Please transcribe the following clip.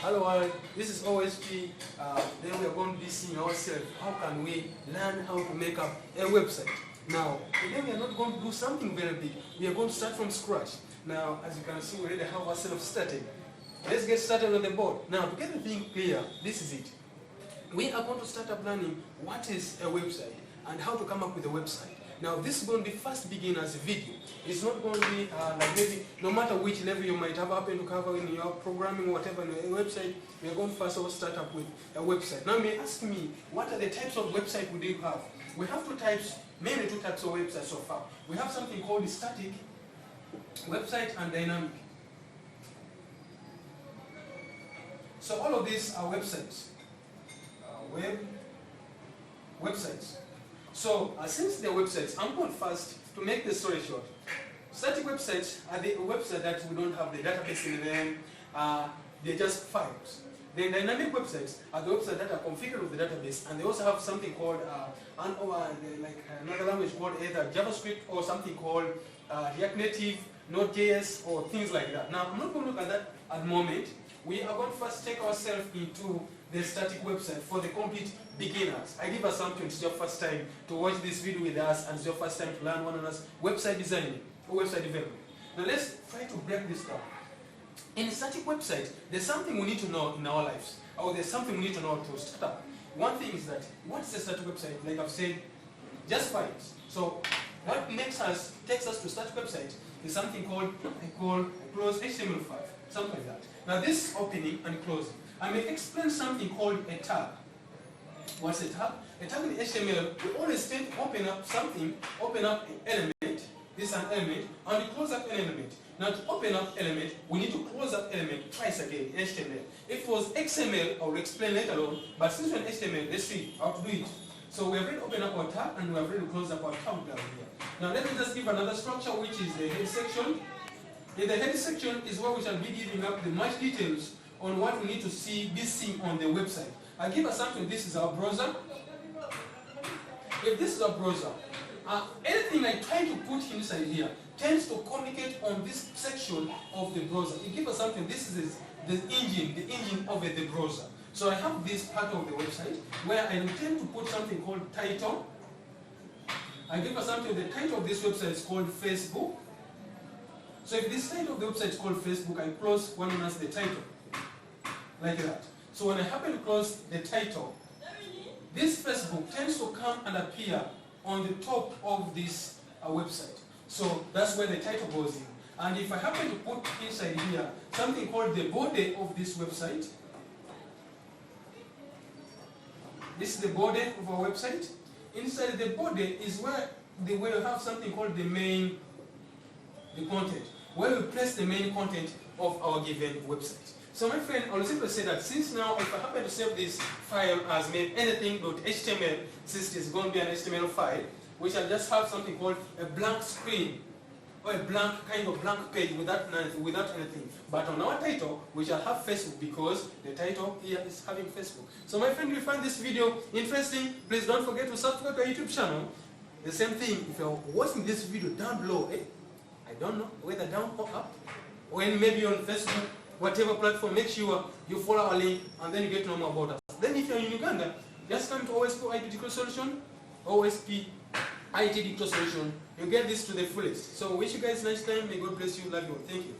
Otherwise, this is OSP. Then we are going to be seeing ourselves how can we learn how to make up a website. Now, today we are not going to do something very big. We are going to start from scratch. Now, as you can see, we already have ourselves started. Let's get started on the board. Now, to get the thing clear, this is it. We are going to start up learning what is a website and how to come up with a website. Now, this is going to be first begin as a video. It's not going to be like maybe, no matter which level you might have happened to cover in your programming or whatever in your website, we are going to first of all start up with a website. Now, you may ask me, what are the types of website we do have? We have mainly two types of websites so far. We have something called static website and dynamic. So all of these are websites, websites. So since they're websites, I'm going first to make the story short. Static websites are the websites that we don't have the database in them. They're just files. The dynamic websites are the websites that are configured with the database, and they also have something called another language called either JavaScript or something called React Native, Node.js, or things like that. Now, I'm not going to look at that at the moment. We are going to first take ourselves into the static website for the complete beginners. I give assumption it's your first time to watch this video with us and it's your first time to learn one another's website designing or website development. Now let's try to break this down. In a static website, there's something we need to know in our lives, or there's something we need to know to start up. One thing is that, what's a static website? Like I've said, just files. So what takes us to static website is something called, I close HTML5, something like that. Now this opening and closing, I may explain something called a tag. What's a tag? A tag in HTML, we always tend to open up an element, this is an element, and we close up an element. Now to open up element, we need to close up element twice again in HTML. If it was XML, I will explain later on, but since we're in HTML, let's see how to do it. So we have already opened up our tag and we have already closed up our tag down here. Now let me just give another structure, which is the head section. In the head section is where we shall be giving up the much details on what we need to be seeing on the website. I give assumption this is our browser. If this is our browser, anything I try to put inside here tends to communicate on this section of the browser. You give assumption this is the engine of the browser. So I have this part of the website where I intend to put something called title. I give assumption the title of this website is called Facebook. So if this title of the website is called Facebook, I close one as the title, like that. So when I happen to close the title, this Facebook tends to come and appear on the top of this website. So that's where the title goes in. And if I happen to put inside here something called the body of this website, this is the body of our website. Inside the body is where we have something called the content, where we place the main content of our given website. So my friend, I will simply say that since now, if I happen to save this file as anything.html, since it's going to be an HTML file, we shall just have something called a blank screen, or a blank page without anything. But on our title, we shall have Facebook because the title here is having Facebook. So my friend, if you find this video interesting, please don't forget to subscribe to our YouTube channel. The same thing, if you're watching this video down below, I don't know whether down or up, or maybe on Facebook, whatever platform, make sure you follow our link and then you get to know more about us. Then if you're in Uganda, just come to OSP IT Digital Solution, OSP IT Digital Solution. You get this to the fullest. So wish you guys nice time. May God bless you. Love you. Thank you.